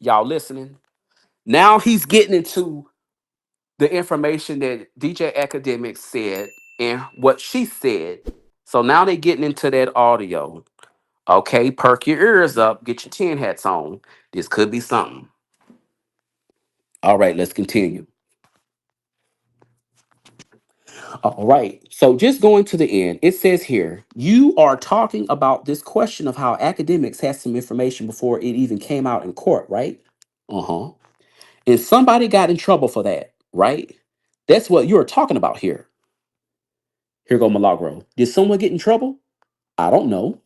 Y'all listening? Now he's getting into the information that DJ Academics said and what she said. So now they're getting into that audio. Okay, perk your ears up, get your tin hats on. This could be something. All right, let's continue. All right, so just going to the end, it says here, you are talking about this question of how academics had some information before it even came out in court, right? Uh huh. And somebody got in trouble for that, right? That's what you're talking about here. Here go Milagro. Did someone get in trouble? I don't know.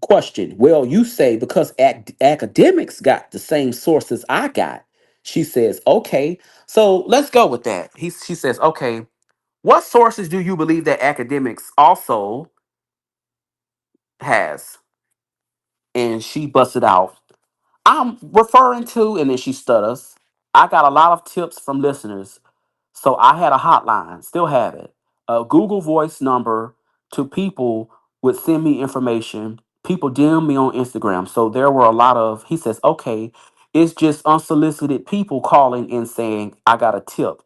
Question. Well, you say because academics got the same sources I got. She says, okay, so let's go with that. She says, okay, what sources do you believe that academics also has? And she busted out, I'm referring to, and then she stutters. I got a lot of tips from listeners. So I had a hotline, still have it, a Google Voice number to people would send me information. People DM me on Instagram. So there were a lot of, he says, okay, it's just unsolicited people calling and saying, I got a tip.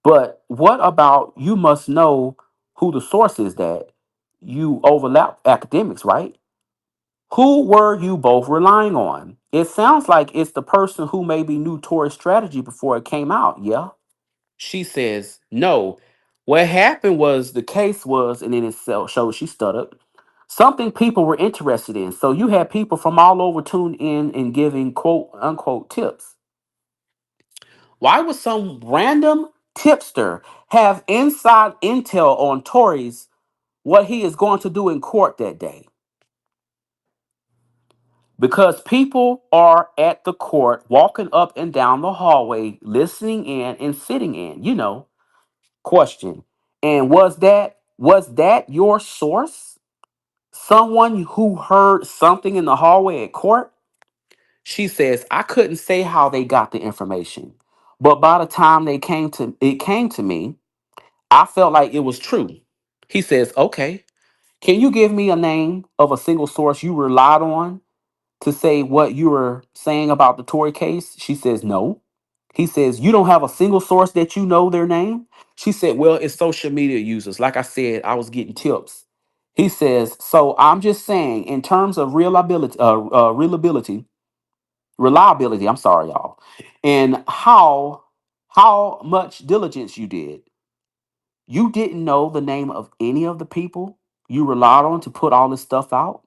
But what about you must know who the source is that you overlap academics, right? Who were you both relying on? It sounds like it's the person who maybe knew Tory's strategy before it came out. Yeah. She says, no. What happened was the case was, and then it shows she stuttered, something people were interested in. So you had people from all over tuned in and giving quote unquote tips. Why would some random tipster have inside intel on Tory's what he is going to do in court that day? Because people are at the court walking up and down the hallway, listening in and sitting in, question. And was that your source? Someone who heard something in the hallway at court? She says, I couldn't say how they got the information. But by the time it came to me, I felt like it was true. He says, okay, can you give me a name of a single source you relied on to say what you were saying about the Tory case? She says, no. He says, you don't have a single source that you know their name? She said, well, it's social media users. Like I said, I was getting tips. He says, so I'm just saying, in terms of reliability, I'm sorry, y'all, and how much diligence you did. You didn't know the name of any of the people you relied on to put all this stuff out?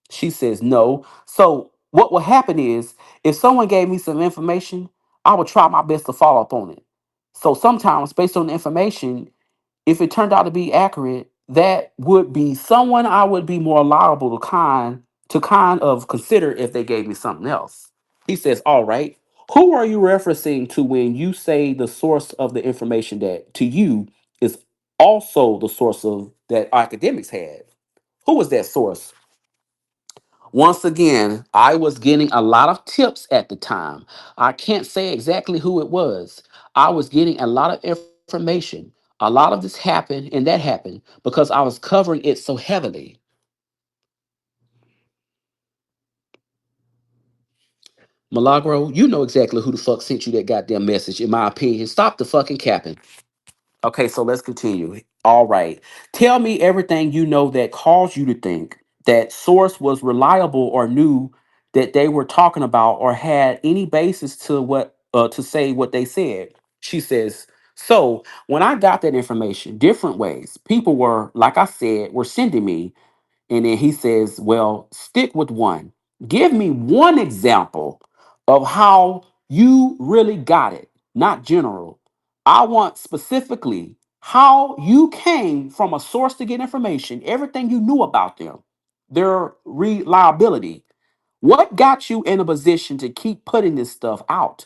She says no. So what will happen is if someone gave me some information, I would try my best to follow up on it. So sometimes based on the information, if it turned out to be accurate, that would be someone I would be more liable to kind of consider if they gave me something else. He says, all right, who are you referencing to when you say the source of the information that to you is also the source of that academics had? Who was that source? Once again, I was getting a lot of tips at the time. I can't say exactly who it was. I was getting a lot of information. A lot of this happened and that happened because I was covering it so heavily. Milagro, you know exactly who the fuck sent you that goddamn message, in my opinion. Stop the fucking capping. Okay, so let's continue. All right. Tell me everything you know that caused you to think that source was reliable or knew that they were talking about or had any basis to say what they said. She says, so when I got that information, different ways, people were, like I said, were sending me. And then he says, well, stick with one. Give me one example of how you really got it, not general. I want specifically how you came from a source to get information, everything you knew about them, their reliability. What got you in a position to keep putting this stuff out?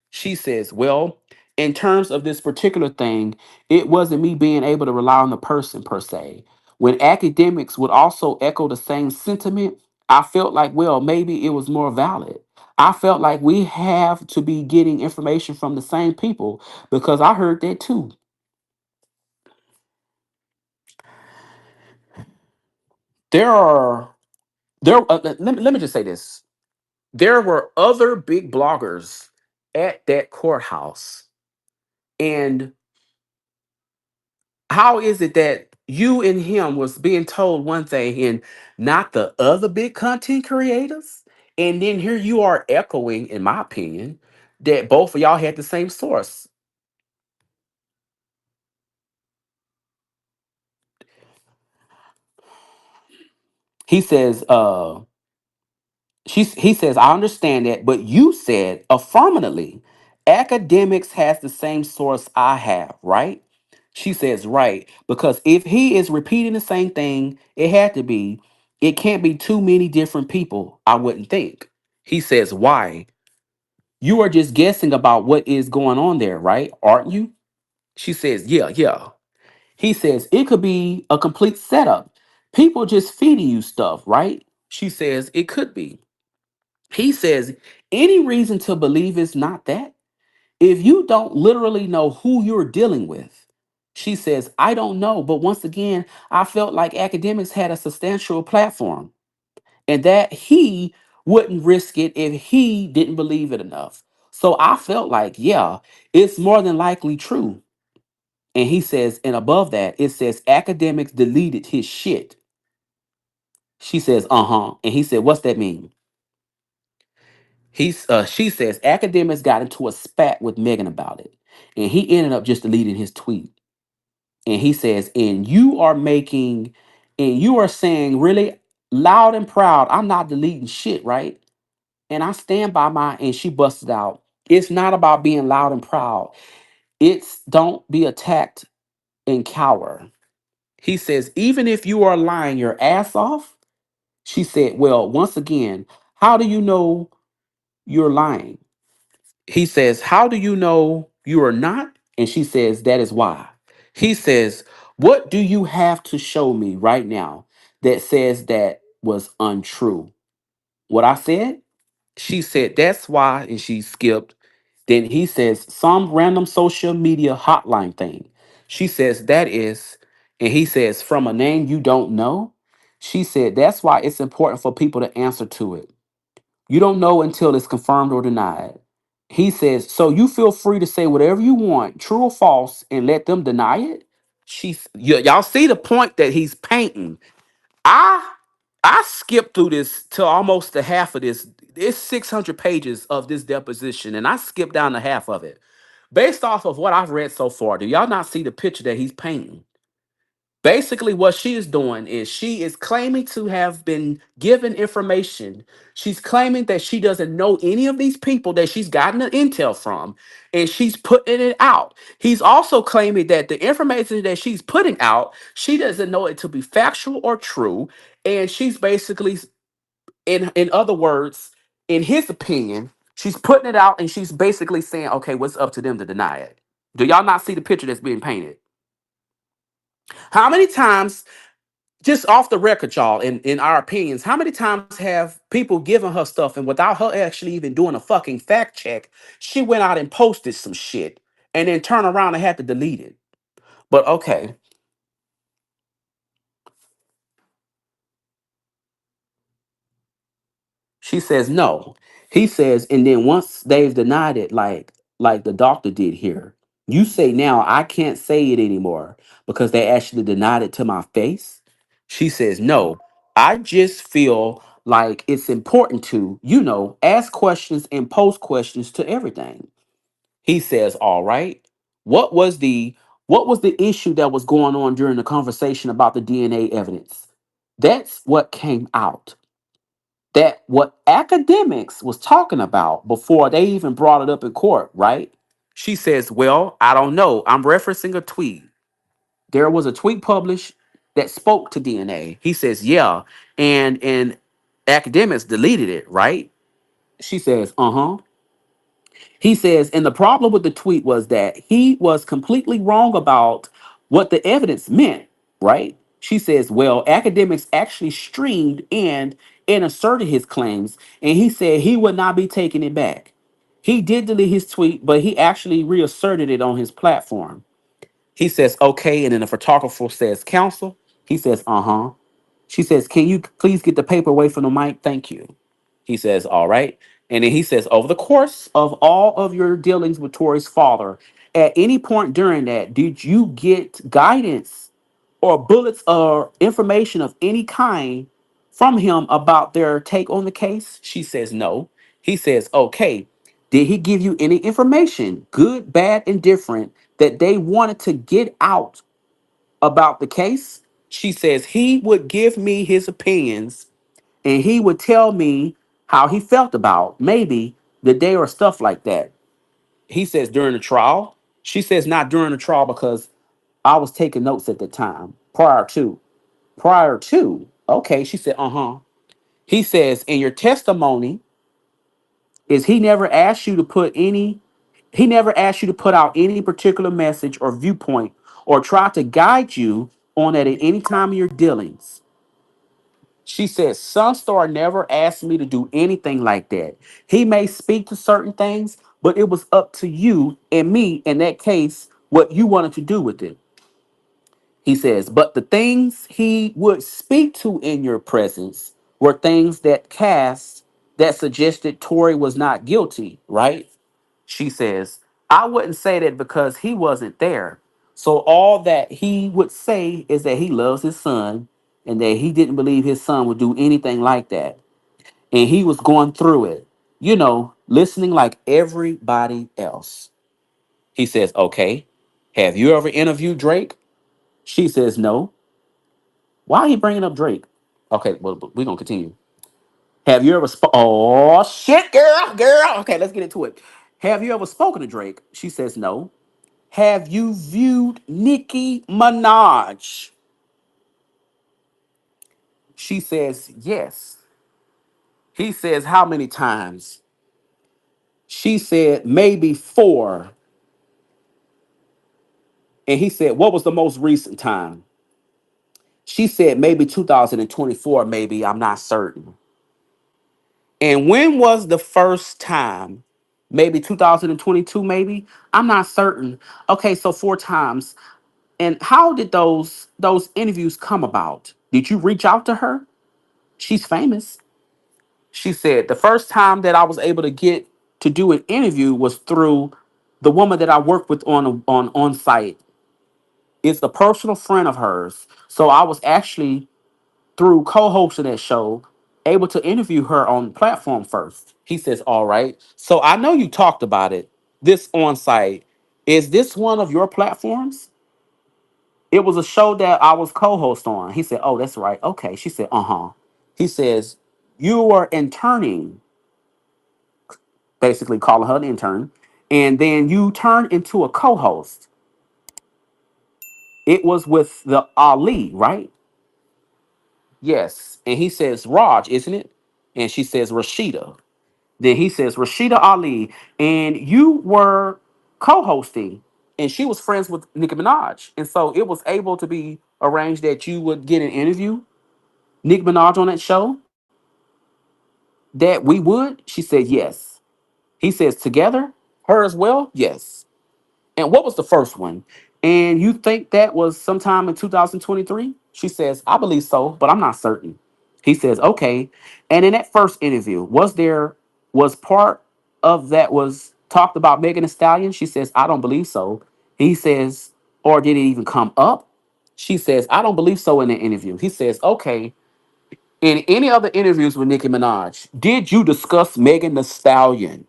She says, well, in terms of this particular thing, it wasn't me being able to rely on the person per se. When academics would also echo the same sentiment, I felt like, well, maybe it was more valid. I felt like we have to be getting information from the same people because I heard that too. There are, let me just say this. There were other big bloggers at that courthouse. And how is it that you and him was being told one thing and not the other big content creators? And then here you are echoing, in my opinion, that both of y'all had the same source. He says, he says, I understand that, but you said affirmatively, academics has the same source I have, right? She says, right, because if he is repeating the same thing, it had to be, it can't be too many different people, I wouldn't think. He says, why? You are just guessing about what is going on there, right? Aren't you? She says, yeah, yeah. He says, it could be a complete setup. People just feeding you stuff, right? She says, it could be. He says, any reason to believe it's not that? If you don't literally know who you're dealing with, she says, I don't know. But once again, I felt like academics had a substantial platform and that he wouldn't risk it if he didn't believe it enough. So I felt like, yeah, it's more than likely true. And he says, and above that, it says academics deleted his shit. She says, uh-huh. And he said, what's that mean? She says academics got into a spat with Megan about it, and he ended up just deleting his tweet. And he says, and you are saying really loud and proud, I'm not deleting shit, right? And I stand by my. And she busted out. It's not about being loud and proud. It's don't be attacked and cower. He says, even if you are lying your ass off, she said, well, once again, how do you know you're lying? He says, how do you know you are not? And she says, that is why. He says, what do you have to show me right now that says that was untrue? What I said? She said, that's why. And she skipped. Then he says, some random social media hotline thing. She says, that is. And he says, from a name you don't know. She said, that's why it's important for people to answer to it. You don't know until it's confirmed or denied. He says, so you feel free to say whatever you want, true or false, and let them deny it. Y'all see the point that he's painting. I I skipped through this to almost the half of this. It's 600 pages of this deposition, and I skipped down to half of it. Based off of what I've read so far, do y'all not see the picture that he's painting? Basically, what she is doing is she is claiming to have been given information. She's claiming that she doesn't know any of these people that she's gotten the intel from, and she's putting it out. He's also claiming that the information that she's putting out, she doesn't know it to be factual or true, and she's basically, in other words, in his opinion, she's putting it out, and she's basically saying, okay, what's up to them to deny it? Do y'all not see the picture that's being painted? How many times, just off the record, y'all, in our opinions, how many times have people given her stuff and without her actually even doing a fucking fact check, she went out and posted some shit and then turned around and had to delete it? But okay, she says no. He says, and then once they've denied it, like the doctor did here, you say now I can't say it anymore because they actually denied it to my face. She says, no, I just feel like it's important to, ask questions and pose questions to everything. He says, all right. What was the what was the issue that was going on during the conversation about the DNA evidence? That's what came out, that what academics was talking about before they even brought it up in court, right? She says, well, I don't know. I'm referencing a tweet. There was a tweet published that spoke to DNA. He says, yeah, and academics deleted it, right? She says, uh-huh. He says, and the problem with the tweet was that he was completely wrong about what the evidence meant, right? She says, well, academics actually streamed and asserted his claims, and he said he would not be taking it back. He did delete his tweet, but he actually reasserted it on his platform. He says, okay, and then the photographer says, counsel. He says, uh-huh. She says, can you please get the paper away from the mic? Thank you. He says, all right. And then he says, over the course of all of your dealings with Tory's father, at any point during that, did you get guidance or bullets or information of any kind from him about their take on the case? She says, no. He says, okay. Did he give you any information, good, bad, indifferent, that they wanted to get out about the case? She says, he would give me his opinions and he would tell me how he felt about maybe the day or stuff like that. He says during the trial. She says not during the trial because I was taking notes at the time. Prior to. Okay, she said, uh-huh. He says in your testimony is he never asked you to put out any particular message or viewpoint or try to guide you on that at any time of your dealings. She said, Sonstar never asked me to do anything like that. He may speak to certain things, but it was up to you and me in that case, what you wanted to do with it. He says, but the things he would speak to in your presence were things that suggested Tory was not guilty, right? She says, I wouldn't say that because he wasn't there. So all that he would say is that he loves his son and that he didn't believe his son would do anything like that. And he was going through it, listening like everybody else. He says, okay, have you ever interviewed Drake? She says, no. Why are you bringing up Drake? Okay, well, we're going to continue. Have you ever Oh, shit, girl. Okay, let's get into it. Have you ever spoken to Drake? She says, no. Have you viewed Nicki Minaj? She says, yes. He says, how many times? She said, maybe four. And he said, what was the most recent time? She said, maybe 2024, maybe. I'm not certain. And when was the first time? Maybe 2022, maybe. I'm not certain. Okay, so four times. And how did those interviews come about? Did you reach out to her? She's famous. She said the first time that I was able to get to do an interview was through the woman that I worked with on site. It's a personal friend of hers. So I was actually through co-hosting that show able to interview her on the platform first. He says, all right. So I know you talked about it. This on site. Is this one of your platforms? It was a show that I was co-host on. He said, oh, that's right. Okay. She said, uh-huh. He says, you were interning, basically calling her an intern, and then you turned into a co-host. It was with the Ali, right? Yes. And he says, Raj, isn't it? And she says, Rashida. Then he says, Rashida Ali, and you were co-hosting, and she was friends with Nicki Minaj. And so it was able to be arranged that you would get an interview, Nicki Minaj on that show, that we would. She said, yes. He says, together, her as well? Yes. And what was the first one? And you think that was sometime in 2023? She says, I believe so, but I'm not certain. He says, okay. And in that first interview, was part of that was talked about Megan Thee Stallion? She says, I don't believe so. He says, or did it even come up? She says, I don't believe so in the interview. He says, okay. In any other interviews with Nicki Minaj, did you discuss Megan Thee Stallion?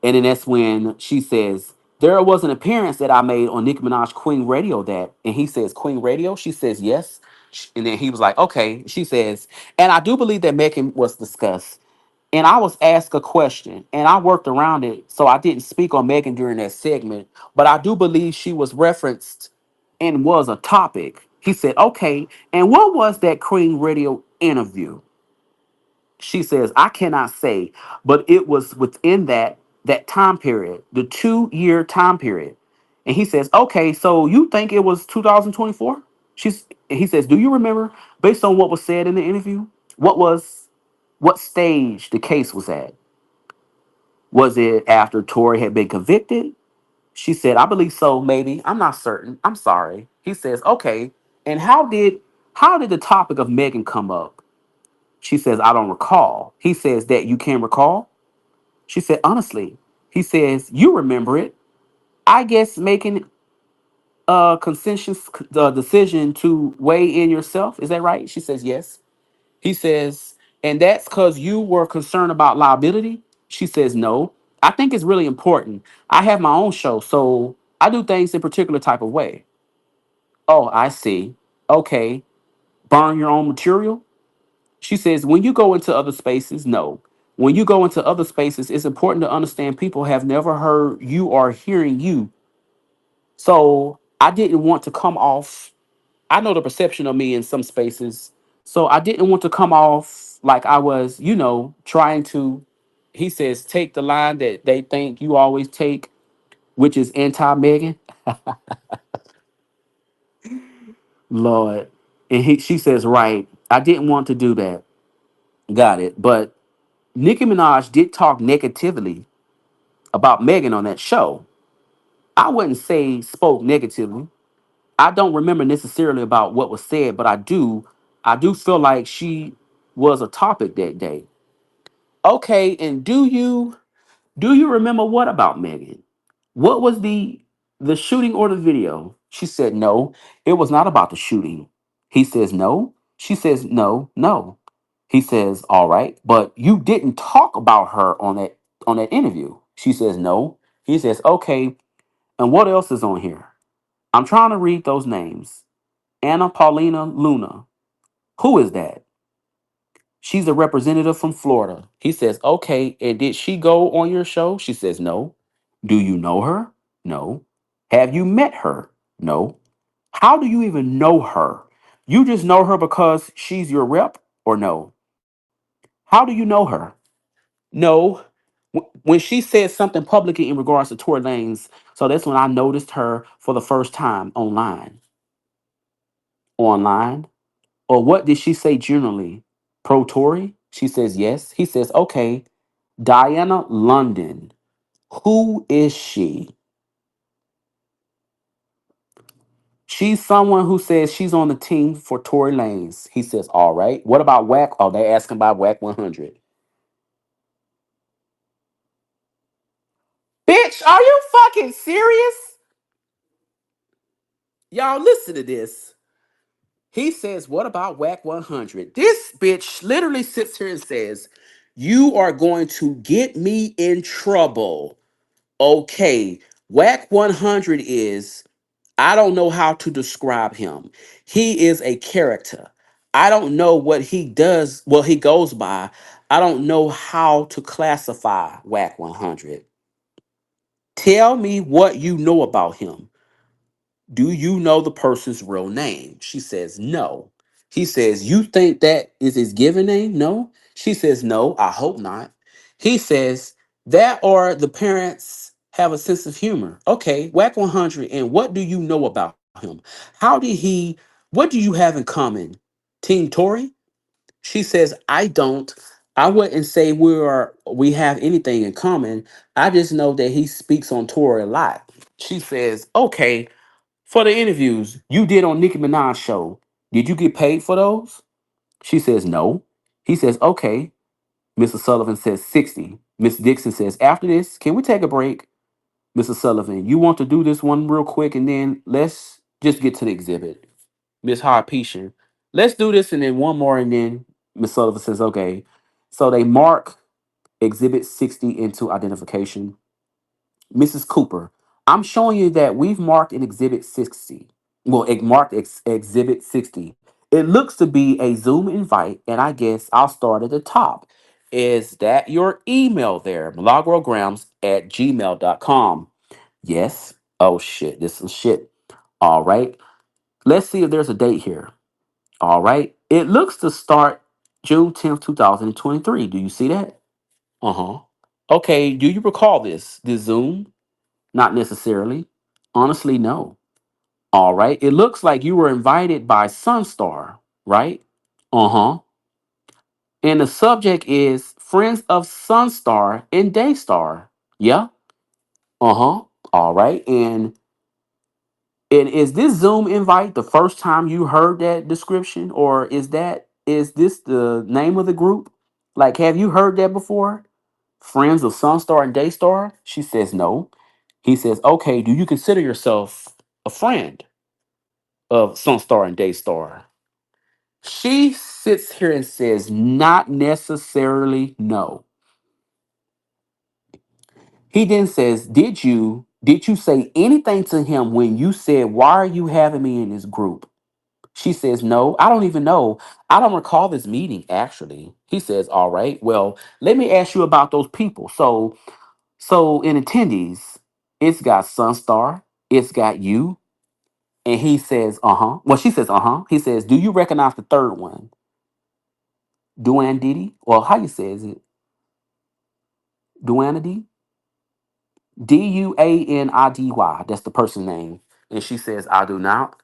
And then that's when she says, there was an appearance that I made on Nicki Minaj Queen Radio that, and he says, Queen Radio? She says, yes. And then he was like, okay. She says, and I do believe that Megan was discussed. And I was asked a question and I worked around it. So I didn't speak on Megan during that segment, but I do believe she was referenced and was a topic. He said, okay. And what was that Queen Radio interview? She says, I cannot say, but it was within that time period, the 2 year time period. And he says, okay, so you think it was 2024? He says, do you remember, based on what was said in the interview, what stage the case was at? Was it after Tory had been convicted? She said, I believe so, maybe. I'm not certain. I'm sorry. He says, okay. And how did the topic of Megan come up? She says, I don't recall. He says, that you can recall? She said, honestly. He says, you remember it. I guess making a consensus decision to weigh in yourself. Is that right? She says, yes. He says, and that's because you were concerned about liability? She says, no. I think it's really important. I have my own show, so I do things in a particular type of way. Oh, I see. Okay. Burn your own material? She says, when you go into other spaces, no. When you go into other spaces, it's important to understand people have never heard you or hearing you. So I didn't want to come off. I know the perception of me in some spaces. So I didn't want to come off like I was, trying to, he says, take the line that they think you always take, which is anti Megan. Lord. And she says, right. I didn't want to do that. Got it. But Nicki Minaj did talk negatively about Megan on that show. I wouldn't say spoke negatively. I don't remember necessarily about what was said, but I do feel like she was a topic that day. Okay, and do you remember what about Megan? What was the shooting or the video? She said no, it was not about the shooting. He says no. She says no, no. He says all right, but you didn't talk about her on that interview. She says no. He says okay, and what else is on here? I'm trying to read those names. Anna Paulina Luna. Who is that? She's a representative from Florida. He says, okay, and did she go on your show? She says, no. Do you know her? No. Have you met her? No. How do you even know her? You just know her because she's your rep or no? How do you know her? No. When she said something publicly in regards to Tory Lanez, so that's when I noticed her for the first time online. Online? Or what did she say generally? Pro Tory? She says yes. He says, okay. Diana London. Who is she? She's someone who says she's on the team for Tory Lanez. He says, all right. What about Wack? Oh, they're asking about Wack 100. Bitch, are you fucking serious? Y'all listen to this. He says, what about Wack 100? This bitch literally sits here and says, you are going to get me in trouble. Okay, Wack 100 is, I don't know how to describe him. He is a character. I don't know what he does, what he goes by. I don't know how to classify Wack 100. Tell me what you know about him. Do you know the person's real name? She says, no. He says, you think that is his given name? No. She says, no, I hope not. He says, that or the parents have a sense of humor. Okay, Whack 100. And what do you know about him? What do you have in common? Team Tory? She says, I don't. I wouldn't say we have anything in common. I just know that he speaks on Tory a lot. She says, okay, for the interviews you did on Nicki Minaj show, did you get paid for those? She says no. He says, okay. Mr. Sullivan says 60. Miss Dixon says, after this, can we take a break? Mr. Sullivan, you want to do this one real quick and then let's just get to the exhibit. Miss Harpetion, let's do this and then one more and then Miss Sullivan says, okay. So they mark exhibit 60 into identification. Mrs. Cooper, I'm showing you that we've marked an exhibit 60. Well, it marked exhibit 60. It looks to be a Zoom invite, and I guess I'll start at the top. Is that your email there? Milagro at gmail.com. Yes. Oh shit. This is shit. All right. Let's see if there's a date here. All right. It looks to start June 10th, 2023. Do you see that? Uh-huh. Okay. Do you recall this Zoom? Not necessarily. Honestly, no. All right. It looks like you were invited by Sonstar, right? Uh huh. And the subject is Friends of Sunstar and Daystar. Yeah. Uh huh. All right. And is this Zoom invite the first time you heard that description, or is that is this the name of the group? Like, have you heard that before? Friends of Sonstar and Daystar? She says no. He says, okay, do you consider yourself a friend of Sonstar and Daystar? She sits here and says, not necessarily no. He then says, did you say anything to him when you said, why are you having me in this group? She says, no, I don't even know. I don't recall this meeting actually. He says, all right, well, let me ask you about those people. So in attendees, it's got Sunstar, it's got you, and he says, uh-huh. Well, she says, uh-huh. He says, do you recognize the third one? Duan Diddy? Well, how you say is it? Duanity? Duanidy. That's the person name. And she says, I do not.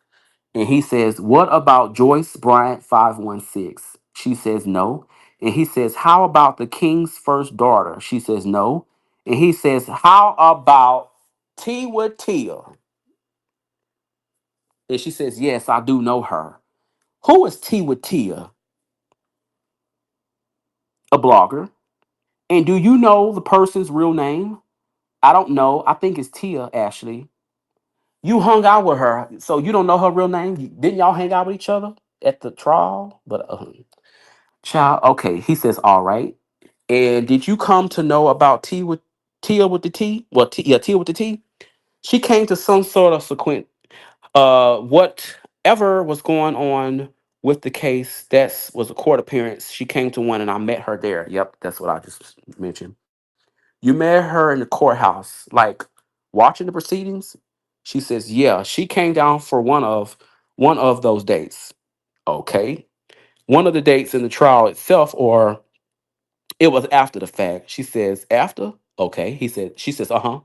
And he says, what about Joyce Bryant 516? She says, no. And he says, how about the king's first daughter? She says, no. And he says, how about Tiwa Tia? And she says, yes, I do know her. Who is Tiwa Tia? A blogger. And do you know the person's real name? I don't know. I think it's Tia, Ashley. You hung out with her, so you don't know her real name? Didn't y'all hang out with each other at the trial? But, child, okay. He says, all right. And did you come to know about Tia with the T? Well, yeah, Tia with the T. She came to some sort of sequent. Whatever was going on with the case, that was a court appearance. She came to one, and I met her there. Yep, that's what I just mentioned. You met her in the courthouse, like watching the proceedings. She says, yeah, she came down for one of those dates. Okay, one of the dates in the trial itself, or it was after the fact. She says, after? Okay. She says, uh-huh.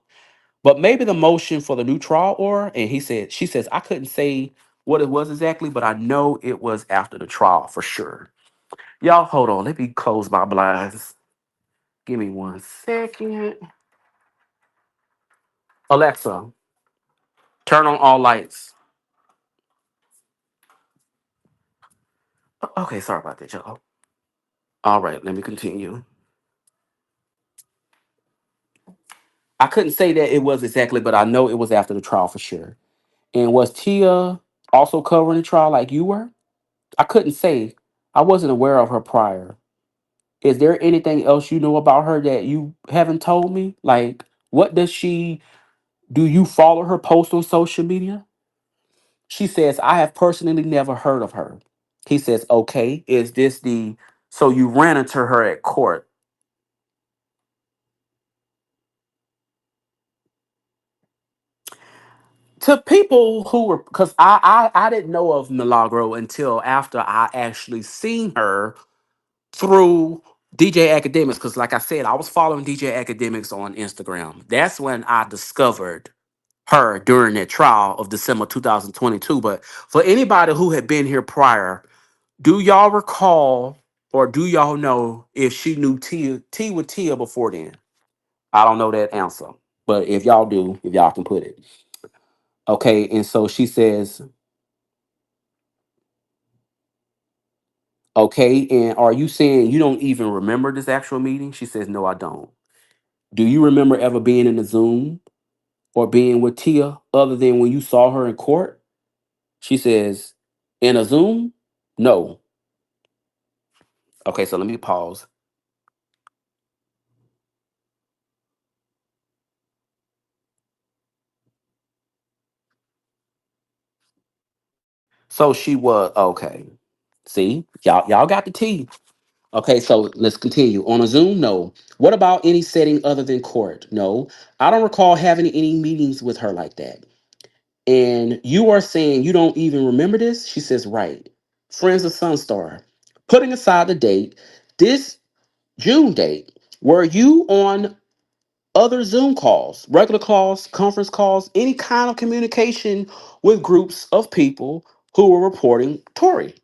But maybe the motion for the new trial or and she says, I couldn't say what it was exactly, but I know it was after the trial for sure. Y'all hold on. Let me close my blinds. Give me 1 second. Alexa, turn on all lights. Okay, sorry about that, y'all. All right, let me continue. I couldn't say that it was exactly, but I know it was after the trial for sure. And was Tia also covering the trial like you were? I couldn't say. I wasn't aware of her prior. Is there anything else you know about her that you haven't told me? Like, what does she do? You follow her post on social media? She says, I have personally never heard of her. He says, okay, is this the so you ran into her at court? To people who were because I didn't know of Milagro until after I actually seen her through DJ Academics. Because, like I said, I was following DJ Academics on Instagram. That's when I discovered her during that trial of December 2022. But for anybody who had been here prior, do y'all recall or do y'all know if she knew T with Tia before then? I don't know that answer. But if y'all do, if y'all can put it. Okay, and so she says, okay, and are you saying you don't even remember this actual meeting? She says, no, I don't. Do you remember ever being in a Zoom or being with Tia other than when you saw her in court? She says, in a Zoom? No. Okay, so let me pause. So she was okay. See, y'all got the tea. Okay, so let's continue. On a Zoom, no. What about any setting other than court? No. I don't recall having any meetings with her like that. And you are saying you don't even remember this? She says, right. Friends of Sunstar. Putting aside the date, this June date, were you on other Zoom calls, regular calls, conference calls, any kind of communication with groups of people who were reporting Tory?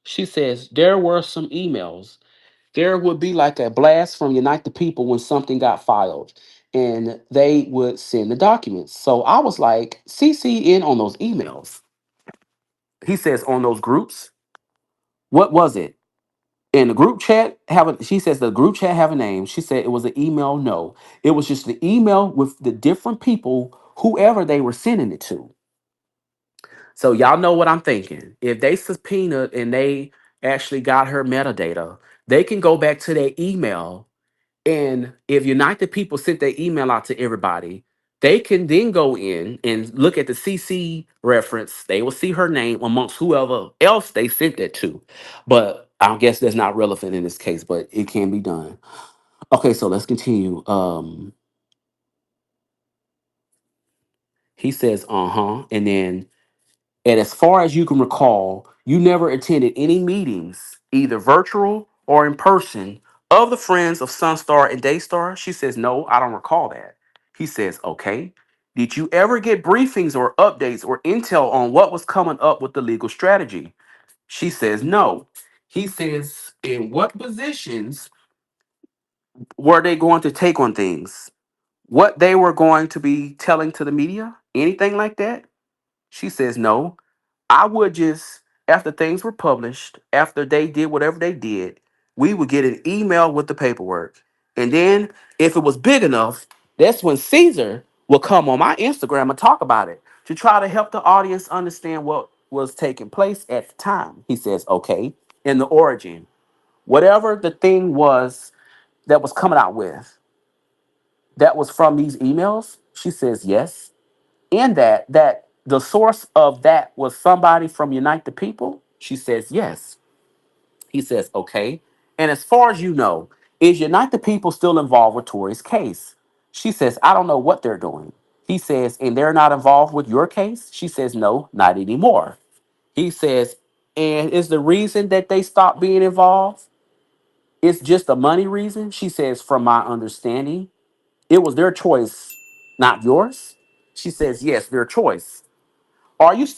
She says, there were some emails. There would be like a blast from Unite the People when something got filed, and they would send the documents. So I was like, CC in on those emails. He says, on those groups. What was it? And the group chat she says the group chat have a name. She said it was an email. No, it was just the email with the different people, whoever they were sending it to. So y'all know what I'm thinking. If they subpoenaed and they actually got her metadata, they can go back to their email. And if Unite the People sent their email out to everybody, they can then go in and look at the CC reference. They will see her name amongst whoever else they sent that to. But I guess that's not relevant in this case, but it can be done. Okay, so let's continue. He says, uh-huh. And as far as you can recall, you never attended any meetings, either virtual or in person, of the Friends of Sunstar and Daystar? She says, no, I don't recall that. He says, okay. Did you ever get briefings or updates or intel on what was coming up with the legal strategy? She says, no. He says, in what positions were they going to take on things? What they were going to be telling to the media? Anything like that? She says, no. I would just, after things were published, after they did whatever they did, we would get an email with the paperwork. And then, if it was big enough, that's when Caesar will come on my Instagram and talk about it to try to help the audience understand what was taking place at the time. He says, okay, in the origin, whatever the thing was that was coming out with, that was from these emails. She says, yes. And that the source of that was somebody from Unite the People? She says, yes. He says, okay. And as far as you know, is Unite the People still involved with Tory's case? She says, I don't know what they're doing. He says, and they're not involved with your case? She says, no, not anymore. He says, and is the reason that they stopped being involved? It's just a money reason? She says, from my understanding, it was their choice, not yours. She says, yes, their choice. Are you still